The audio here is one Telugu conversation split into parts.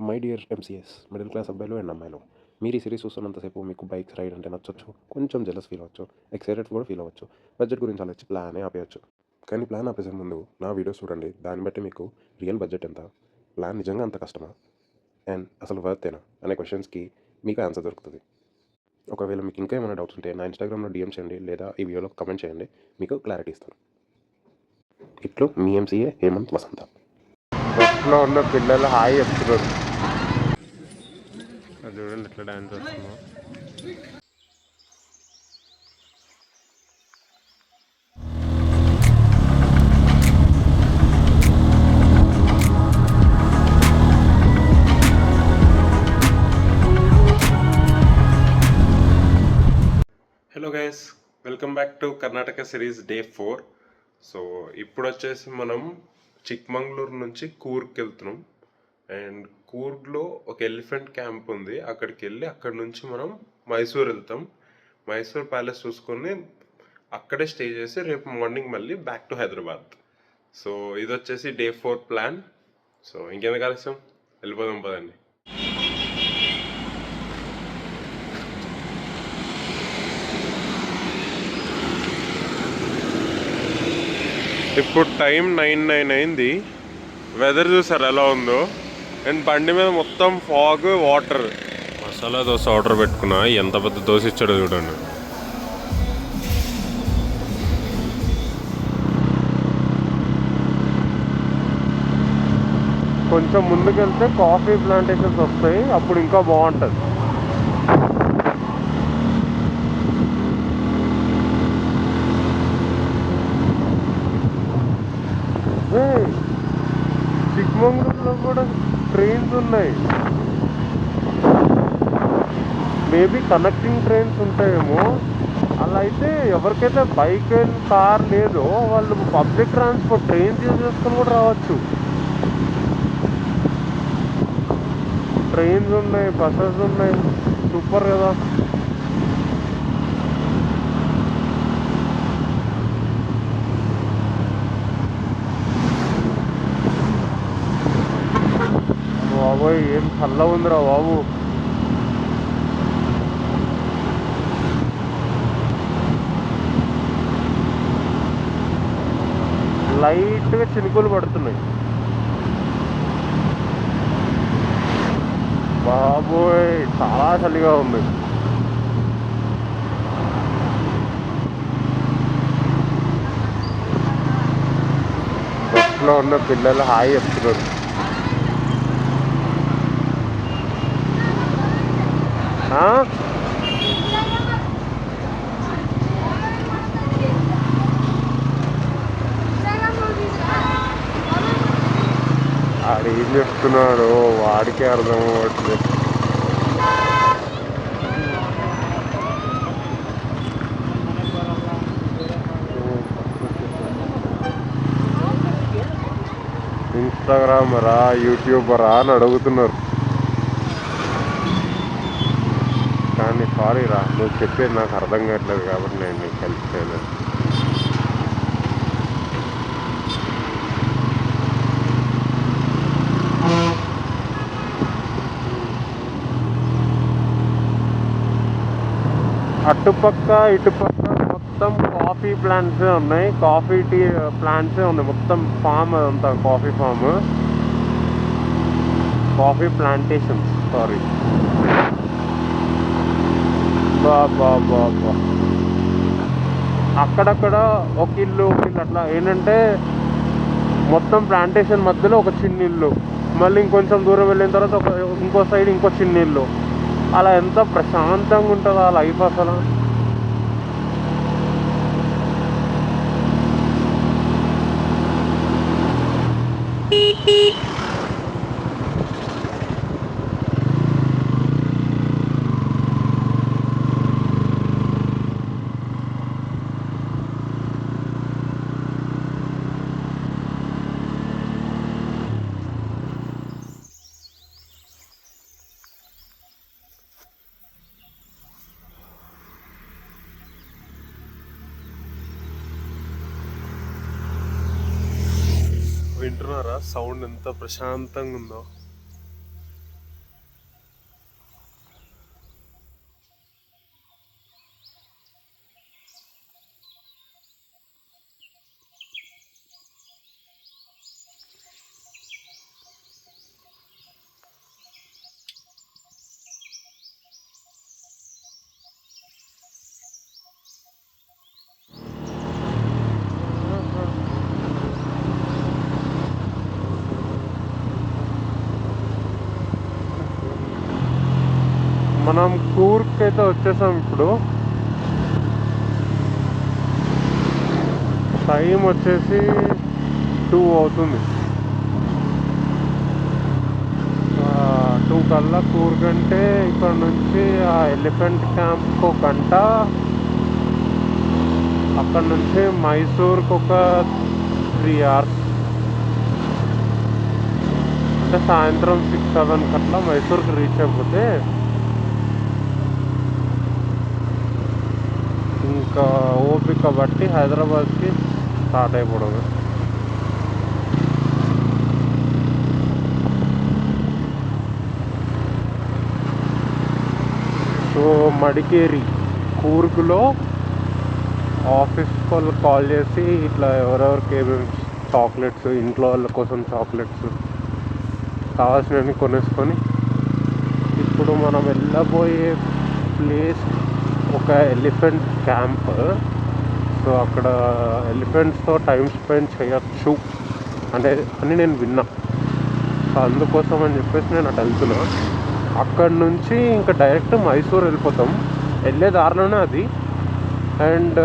My dear MCS middle class అబ్బాయిలు అండ్ అమ్మాయిలు, మీరు ఈ సిరీస్ చూస్తున్నంతసేపు మీకు బైక్స్ రైడ్ అంటే నచ్చొచ్చు, కొంచెం జెలస్ ఫీల్ అవ్వచ్చు, ఎక్సైటెడ్ కూడా ఫీల్ అవ్వచ్చు, బడ్జెట్ గురించి ఆలోచించి ప్లానే ఆపేయచ్చు. కానీ ప్లాన్ ఆపేసే ముందు నా వీడియోస్ చూడండి. దాన్ని బట్టి మీకు రియల్ బడ్జెట్ ఎంత, ప్లాన్ నిజంగా అంత కష్టమా, అండ్ అసలు వర్తేనా అనే క్వశ్చన్స్కి మీకు ఆన్సర్ దొరుకుతుంది. ఒకవేళ మీకు ఇంకా ఏమైనా డౌట్స్ ఉంటే నా ఇన్స్టాగ్రామ్లో డిఎం చేయండి, లేదా ఈ వీడియోలో కమెంట్ చేయండి, మీకు క్లారిటీ ఇస్తాను. ఇట్లు మీ ఎంసీఏ హేమంత్ వసంత. బస్సులో ఉన్న పిల్లలు హాయ్ చెప్తున్నారు. అది చూడండి ఎట్లా డాన్స్ వస్తుందో. Hello guys, welcome back to Karnataka series day 4. So ఇప్పుడు వచ్చేసి మనం చిక్మంగళూరు నుంచి కూర్గ్కి వెళ్తున్నాం. అండ్ కూర్గ్లో ఒక ఎలిఫెంట్ క్యాంప్ ఉంది, అక్కడికి వెళ్ళి అక్కడి నుంచి మనం మైసూర్ వెళ్తాం. మైసూర్ ప్యాలెస్ చూసుకొని అక్కడే స్టే చేసి రేపు మార్నింగ్ మళ్ళీ బ్యాక్ టు హైదరాబాద్. సో ఇది వచ్చేసి డే 4 ప్లాన్. సో ఇంకెందుకు ఆలస్యం, వెళ్ళిపోదాం పదండి. ఇప్పుడు టైం 9 అయింది. వెదర్ చూసారు ఎలా ఉందో. అండ్ బండి మీద మొత్తం fog, water. Masala dosa order పెట్టుకున్నా, ఎంత పెద్ద దోశ ఇచ్చాడో చూడండి. కొంచెం ముందుకెళ్తే కాఫీ ప్లాంటేషన్స్ వస్తాయి, అప్పుడు ఇంకా బాగుంటుంది. చిక్మంగళూరులో కూడా ట్రైన్స్ ఉన్నాయి. మేబీ కనెక్టింగ్ ట్రైన్స్ ఉంటాయేమో. అలా అయితే ఎవరికైతే బైక్ అండ్ కార్ లేదో వాళ్ళు పబ్లిక్ ట్రాన్స్పోర్ట్ ట్రైన్స్ యూజ్ చేసుకొని కూడా రావచ్చు. ట్రైన్స్ ఉన్నాయి, బస్సెస్ ఉన్నాయి, సూపర్ కదా. బాబోయ్ ఏం చల్ల ఉందిరా బాబు. లైట్గా చినుకులు పడుతున్నాయి. బాబోయ్ చాలా చలిగా ఉంది. బస్సులో ఉన్న పిల్లలు హాయ్ చెప్తున్నారు. వాడు ఏం చెప్తున్నాడు వాడికే అర్థం అవ్వట్లేదు. ఇన్స్టాగ్రామరా, యూట్యూబరా అని అడుగుతున్నారు. కానీ సారీ రా, నువ్వు చెప్పేది నాకు అర్థం కావట్లేదు కాబట్టి నేను నీకు హెల్ప్ చేయలేదు. అటుపక్క ఇటుపక్క మొత్తం కాఫీ ప్లాంట్సే ఉన్నాయి, కాఫీ టీ ప్లాంట్సే ఉన్నాయి. మొత్తం ఫామ్ అదంతా coffee farm, coffee plantations. Sorry. బాబా అక్కడక్కడ ఒక ఇల్లు అట్లా ఏంటంటే మొత్తం ప్లాంటేషన్ మధ్యలో ఒక చిన్న ఇల్లు, మళ్ళీ ఇంకొంచెం దూరం వెళ్ళిన తర్వాత ఇంకో సైడ్ ఇంకో చిన్న ఇల్లు. అలా ఎంత ప్రశాంతంగా ఉంటుంది ఆ లైఫ్ అసలు. వింటున్నారా సౌండ్ ఎంత ప్రశాంతంగా ఉందో. మనం కూర్గ్ అయితే వచ్చేసాం. ఇప్పుడు టైం వచ్చేసి 2 అవుతుంది. 2 కల్లా కూర్గ్ అంటే ఇక్కడ నుంచి ఆ ఎలిఫెంట్ క్యాంప్కి 1 గంట, అక్కడ నుంచి మైసూర్కి ఒక 3 hours. అంటే సాయంత్రం 6-7 కట్లా మైసూర్కి రీచ్ అయిపోతే ఇంకా ఓపిక బట్టి హైదరాబాద్కి స్టార్ట్ అయిపోవడమే. సో మడికేరి కూర్గ్లో ఆఫీస్ వాళ్ళు కాల్ చేసి ఇట్లా ఎవరెవరికి ఏమేమి చాక్లెట్స్, ఇంట్లో వాళ్ళ కోసం చాక్లెట్స్ కావాల్సినవి కొనేసుకొని ఇప్పుడు మనం వెళ్ళబోయే ప్లేస్ ఒక ఎలిఫెంట్ క్యాంప్. సో అక్కడ ఎలిఫెంట్స్తో టైం స్పెండ్ చేయొచ్చు అని నేను విన్నా. సో అందుకోసం అని చెప్పేసి నేను అటు వెళ్తున్నా. అక్కడ నుంచి ఇంకా డైరెక్ట్ మైసూర్ వెళ్ళిపోతాం. వెళ్ళే దారిలోనే అది. అండ్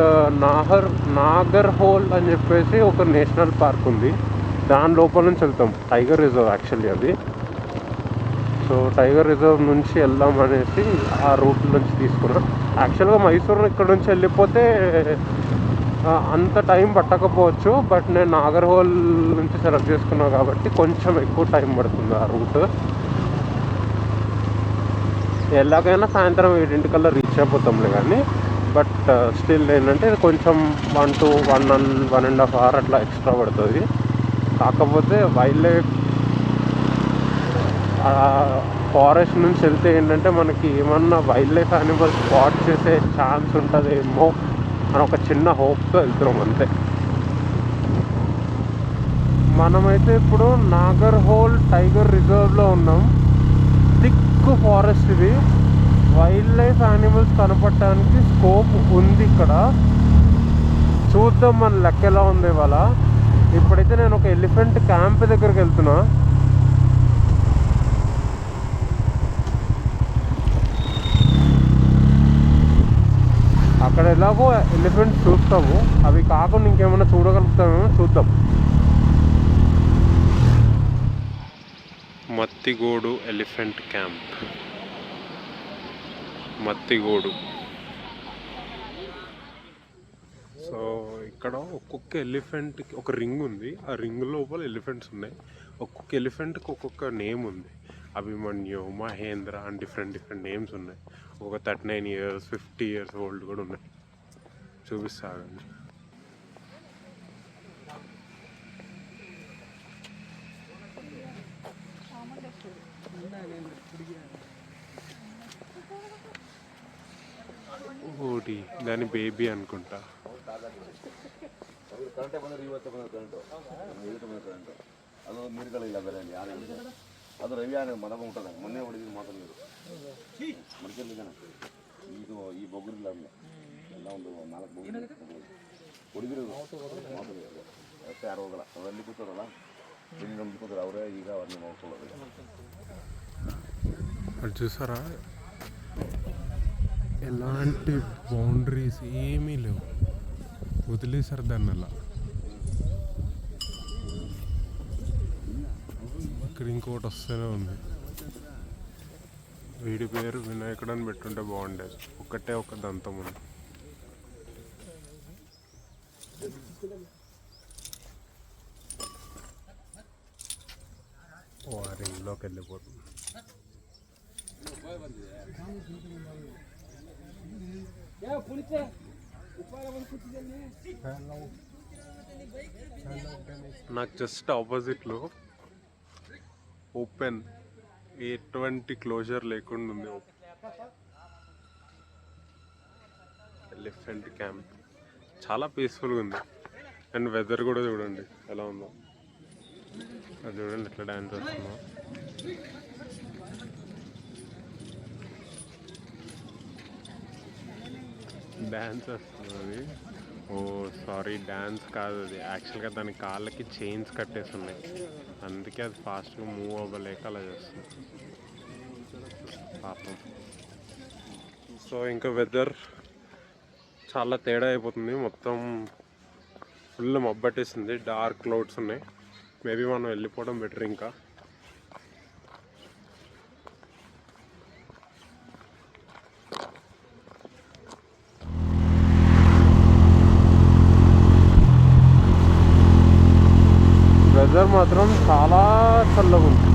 నాగర్ హోల్ అని చెప్పేసి ఒక నేషనల్ పార్క్ ఉంది. దాని లోపల నుంచి వెళ్తాం. టైగర్ రిజర్వ్ యాక్చువల్లీ అది. సో టైగర్ రిజర్వ్ నుంచి వెళ్దాం అనేసి ఆ రూట్ నుంచి తీసుకున్నాం. యాక్చువల్గా మైసూర్ ఇక్కడ నుంచి వెళ్ళిపోతే అంత టైం పట్టకపోవచ్చు. బట్ నేను నాగర్ హోల్ నుంచి సెలెక్ట్ చేసుకున్నాను కాబట్టి కొంచెం ఎక్కువ టైం పడుతుంది ఆ రూట్. ఎలాగైనా సాయంత్రం 7 కల్లా రీచ్ అయిపోతాంలే. కానీ బట్ స్టిల్ ఏంటంటే కొంచెం 1 to 1.5 hours అట్లా ఎక్స్ట్రా పడుతుంది. కాకపోతే వైల్డ్ లైఫ్ ఫారెస్ట్ నుంచి వెళ్తే ఏంటంటే మనకి ఏమన్నా వైల్డ్ లైఫ్ యానిమల్స్ స్పాట్ చేసే ఛాన్స్ ఉంటుందేమో అని ఒక చిన్న హోప్తో వెళ్తున్నాం అంతే. మనమైతే ఇప్పుడు నాగర్ హోల్ టైగర్ రిజర్వ్లో ఉన్నాం. థిక్ ఫారెస్ట్ ఇది. వైల్డ్ లైఫ్ యానిమల్స్ కనపడటానికి స్కోప్ ఉంది ఇక్కడ. చూద్దాం మన లెక్క ఎలా ఉంది ఇవాళ. ఇప్పుడైతే నేను ఒక ఎలిఫెంట్ క్యాంప్ దగ్గరికి వెళ్తున్నా. అక్కడ ఎలాగో ఎలిఫెంట్స్ చూస్తాము. అవి కాకుండా ఇంకేమైనా చూడగలుగుతామేమో చూద్దాం. మత్తిగోడు ఎలిఫెంట్ క్యాంప్. మత్తిగోడు. సో ఇక్కడ ఒక్కొక్క ఎలిఫెంట్కి ఒక రింగ్ ఉంది. ఆ రింగ్ లోపల ఎలిఫెంట్స్ ఉన్నాయి. ఒక్కొక్క ఎలిఫెంట్కి ఒక్కొక్క నేమ్ ఉంది. అభిమన్యు, మహేంద్ర అని డిఫరెంట్ నేమ్స్ ఉన్నాయి. ఒక 39 years 50 years ఓల్డ్ కూడా ఉన్నాయి. చూపిస్తాను. ఓటి దాని బేబీ అనుకుంటా. ಅದು ರವಿ ಮನಗ ಉಂಟದ ಮೊನ್ನೆ ಹೊಡಿದ ಮಾತ್ರ ನೀರು ಮಡಿಕೆಲ್ಲಿದ್ದಾನೆ. ಇದು ಈ ಬೊಗ್ಗರಿಲ್ಲ ಎಲ್ಲ ಒಂದು 4 ಬೊಗ್ಗರು ಹೊಡಿದಿರೋದು ಮಾತ್ರ ಅಷ್ಟೇ. ಯಾರು ಹೋಗಲ್ಲ. ಅವರಲ್ಲಿ ಕೂತದಲ್ಲ ಇಲ್ಲಿ ನಮ್ದು ಕೂತಾರೆ ಅವರೇ ಈಗ ಅವ್ರನ್ನ ನೋಡ್ಕೊಳ್ಳೋದು. అది చూసారా, ఎలాంటి బౌండరీస్ ఏమీ లేవు. వదిలేసారు దాన్ని అలా. ఇక్కడ ఇంకోటి వస్తూనే ఉంది. వీడి పేరు వినాయకుడు అని పెట్టుంటే బాగుండేది. ఒకటే ఒక దంతం ఉంది. ఓ ఆ రింగ్లోకి వెళ్ళిపోతుంది. నాకు జస్ట్ ఆపోజిట్లో ఓపెన్, ఎటువంటి క్లోజర్ లేకుండా ఉంది. ఎలిఫెంట్ క్యాంప్ చాలా పీస్ఫుల్గా ఉంది. అండ్ వెదర్ కూడా చూడండి ఎలా ఉందో. అది చూడండి ఎట్లా డ్యాన్స్ వస్తుందో. డ్యాన్స్ వస్తుంది అది. ఓ సారీ, డ్యాన్స్ కాదు అది. యాక్చువల్గా దాని కాళ్ళకి చైన్స్ కట్టేసి ఉన్నాయి. అందుకే అది ఫాస్ట్గా మూవ్ అవ్వలేక అలా చేస్తుంది పాపం. సో ఇంకా వెదర్ చాలా తేడా అయిపోతుంది, మొత్తం ఫుల్ మబ్బట్టేసింది, డార్క్ క్లౌడ్స్ ఉన్నాయి. మేబీ మనం వెళ్ళిపోవడం బెటర్. ఇంకా వెదర్ మాత్రం చాలా చల్లగా ఉంది.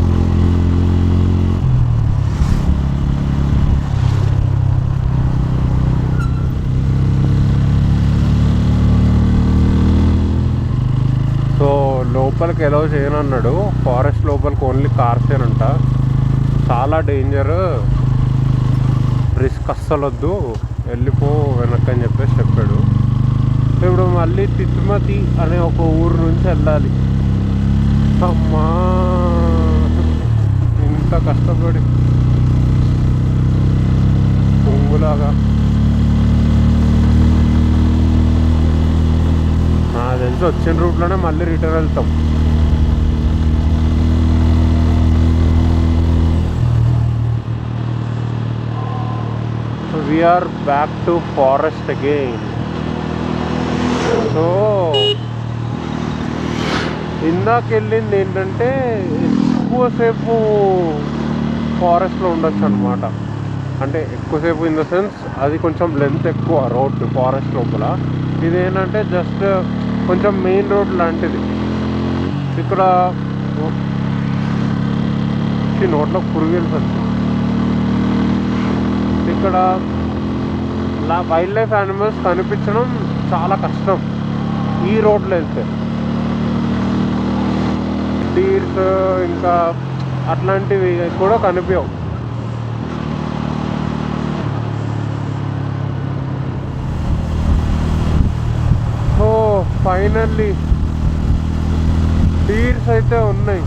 సో లోపలికి ఎలవ్ చేయనన్నాడు, ఫారెస్ట్ లోపలికి ఓన్లీ కార్సేనంట. చాలా డేంజర్, రిస్క్ అస్సలు వద్దు, వెళ్ళిపో వెనక్కి అని చెప్పేసి చెప్పాడు. ఇప్పుడు మళ్ళీ తిత్మతి అనే ఒక ఊరు నుంచి వెళ్ళాలి. అమ్మా ఇంత కష్టపడి పొంగులాగా నాకు తెలిసి వచ్చిన రూట్లోనే మళ్ళీ రిటర్న్ వెళ్తాం. we are back to forest again. So ఇందాక వెళ్ళింది ఏంటంటే ఎక్కువసేపు ఫారెస్ట్లో ఉండొచ్చు అనమాట. అంటే ఎక్కువసేపు ఇన్ ద సెన్స్ అది కొంచెం లెంత్ ఎక్కువ రోడ్ ఫారెస్ట్ లోపల. ఇదేంటంటే జస్ట్ కొంచెం మెయిన్ రోడ్ లాంటిది. ఇక్కడ నోట్లో పురుగు వెళ్తుంది. ఇక్కడ వైల్డ్ లైఫ్ యానిమల్స్ కనిపించడం చాలా కష్టం ఈ రోడ్లో వెళ్తే. డీర్స్ ఇంకా అట్లాంటివి కూడా కనిపించవు. సో ఫైనల్లీ డీర్స్ అయితే ఉన్నాయి.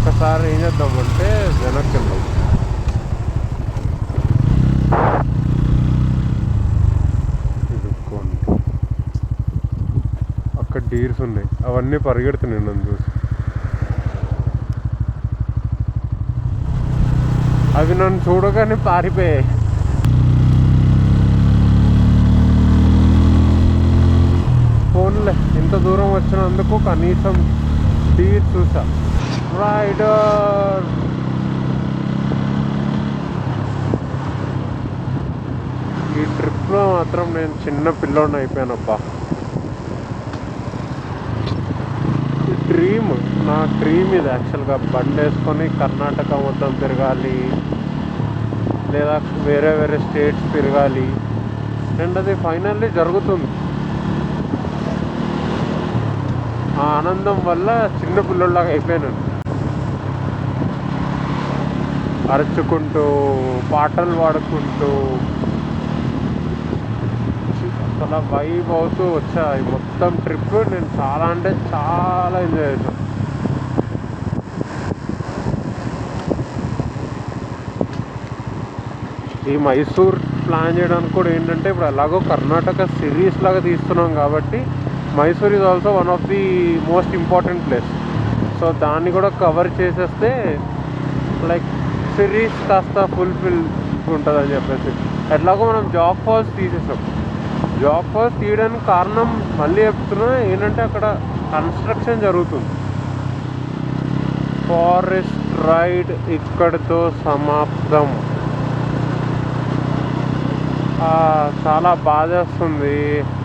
ఒకసారి ఏం చేద్దామంటే వెనక్కి వెళ్దాం. అక్కడ డీర్స్ ఉన్నాయి, అవన్నీ పరిగెడుతున్నాయి నన్ను చూసి. అవి నన్ను చూడగానే పారిపోయాయి. ఫోన్లే ఇంత దూరం వచ్చినందుకు కనీసం డీర్ చూసా. రైడర్ ఈ ట్రిప్లో మాత్రం నేను చిన్న పిల్లోడిని అయిపోయానబ్బా. నా డ్రీమ్ ఇది యాక్చువల్గా. బండి వేసుకొని కర్ణాటక మొత్తం తిరగాలి, లేదా వేరే వేరే స్టేట్స్ తిరగాలి. అండ్ అది ఫైనల్లీ జరుగుతుంది. ఆ ఆనందం వల్ల చిన్న పిల్లల్లాగా అయిపోయాను. అరుచుకుంటూ పాటలు పాడుకుంటూ అలా వైబ్ అవుతూ వచ్చా. ఈ మొత్తం ట్రిప్ నేను చాలా అంటే చాలా ఎంజాయ్ చేశాను. ఈ మైసూర్ ప్లాన్ చేయడానికి కూడా ఏంటంటే ఇప్పుడు ఎలాగో కర్ణాటక సిరీస్ లాగా తీస్తున్నాం కాబట్టి Mysore is also one of the most important place. So దాన్ని కూడా కవర్ చేసేస్తే లైక్ సిరీస్ కాస్త ఫుల్ఫిల్ ఉంటుందని చెప్పేసి. ఎట్లాగో మనం జాగ్ ఫాల్స్ తీసేసాం. జాగ్ ఫాల్స్ తీయడానికి కారణం మళ్ళీ చెప్తున్నా ఏంటంటే అక్కడ కన్స్ట్రక్షన్ జరుగుతుంది. ఫారెస్ట్ రైడ్ ఇక్కడితో సమాప్తం. చాలా బాధేస్తుంది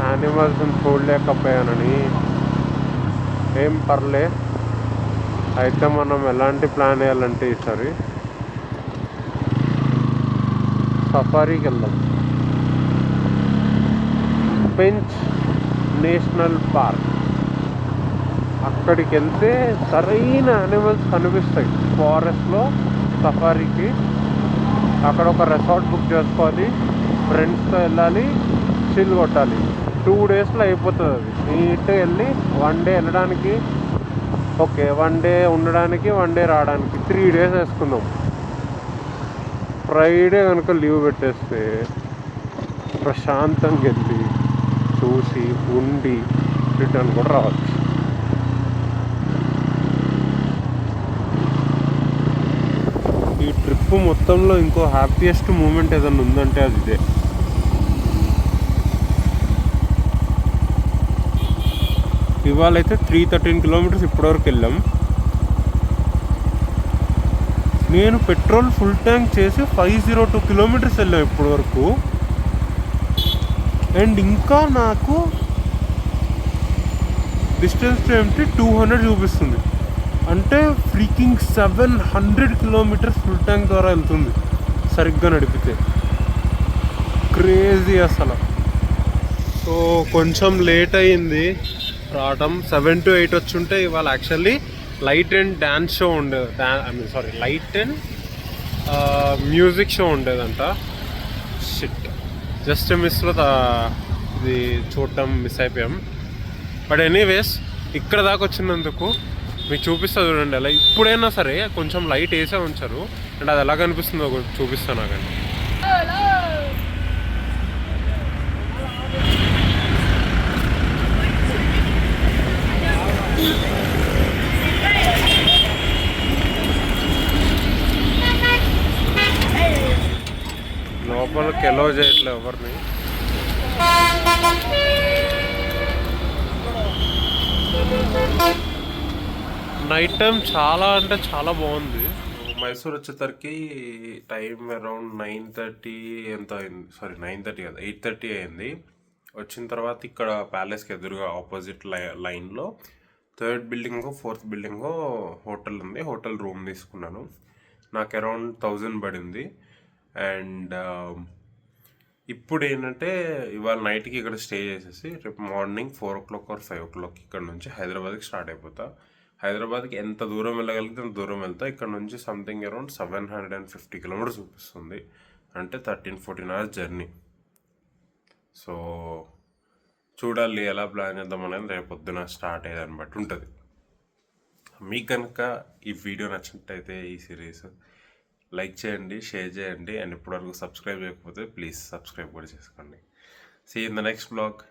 యానిమల్స్ని చూడలేకపోయానని. ఏం పర్లే, అయితే మనం ఎలాంటి ప్లాన్ వేయాలంటే ఈసారి సఫారీకి వెళ్దాం. పెంచ్ నేషనల్ పార్క్. అక్కడికి వెళ్తే సరైన యానిమల్స్ కనిపిస్తాయి ఫారెస్ట్లో సఫారీకి. అక్కడ ఒక రెసార్ట్ బుక్ చేసుకోవాలి, ఫ్రెండ్స్తో వెళ్ళాలి, చిల్ కొట్టాలి. 2 డేస్లో అయిపోతుంది అది. నీట్గా వెళ్ళి 1 డే వెళ్ళడానికి ఓకే, 1 డే ఉండడానికి, 1 డే రావడానికి 3 డేస్ వేసుకుందాం. ఫ్రైడే కనుక లీవ్ పెట్టేస్తే ప్రశాంతంగా వెళ్ళి చూసి ఉండి రిటర్న్ కూడా రావచ్చు. ఈ ట్రిప్ ట్రిప్ మొత్తంలో ఇంకో హ్యాపీయెస్ట్ మూమెంట్ ఏదైనా ఉందంటే అది ఇదే. ఇవాళ అయితే 313 కిలోమీటర్స్ ఇప్పటివరకు వెళ్ళాం. నేను పెట్రోల్ ఫుల్ ట్యాంక్ చేసి 502 కిలోమీటర్స్ వెళ్ళాం ఇప్పటివరకు. అండ్ ఇంకా నాకు డిస్టెన్స్ ఏమిటి 200 చూపిస్తుంది. అంటే ఫ్రీకింగ్ 700 కిలోమీటర్స్ ఫుల్ ట్యాంక్ ద్వారా వెళ్తుంది సరిగ్గా నడిపితే. క్రేజీ అసలు. సో కొంచెం లేట్ అయ్యింది రావటం. 7 to 8 వచ్చుంటే ఇవాళ actually light and dance show ఉండేది. లైట్ అండ్ మ్యూజిక్ షో ఉండేదంట. షిట్, జస్ట్ మిస్లో ఇది చూడటం మిస్ అయిపోయాం. బట్ ఎనీవేస్ ఇక్కడ దాకా వచ్చినందుకు మీకు చూపిస్తా చూడండి. అలా ఇప్పుడైనా సరే కొంచెం లైట్ వేసే ఉంచారు. అండ్ అది ఎలా కనిపిస్తుందో చూపిస్తాను నాకండి. లోపలికి ఎలో చేయట్లేదు ఎవరిని. నైట్ టైం చాలా అంటే చాలా బాగుంది. మైసూర్ వచ్చేసరికి టైం అరౌండ్ 9:30 ఎంత అయింది, 9:30 కాదు 8:30 అయింది. వచ్చిన తర్వాత ఇక్కడ ప్యాలెస్కి ఎదురుగా ఆపోజిట్ లైన్లో 3rd బిల్డింగో 4th బిల్డింగో హోటల్ ఉంది. హోటల్ రూమ్ తీసుకున్నాను. నాకు అరౌండ్ 1000 పడింది. అండ్ ఇప్పుడు ఏంటంటే ఇవాళ నైట్కి ఇక్కడ స్టే చేసేసి రేపు మార్నింగ్ 4 o'clock or 5 o'clock ఇక్కడ నుంచి హైదరాబాద్కి స్టార్ట్ అయిపోతా. హైదరాబాద్కి ఎంత దూరం వెళ్ళగలిగితే అంత దూరం వెళ్తా. ఇక్కడ నుంచి సంథింగ్ అరౌండ్ 750 కిలోమీటర్స్ చూపిస్తుంది. అంటే 13-14 hours జర్నీ. సో చూడాలి ఎలా ప్లాన్ చేద్దాం అనేది రేపు పొద్దున స్టార్ట్ అయ్యేదాన్ని బట్టి ఉంటుంది. మీకు కనుక ఈ వీడియో నచ్చినట్టయితే ఈ సిరీస్ లైక్ చేయండి, షేర్ చేయండి. అండ్ ఇప్పటివరకు సబ్స్క్రైబ్ చేయకపోతే ప్లీజ్ సబ్స్క్రైబ్ కూడా చేసుకోండి. See in the next blog.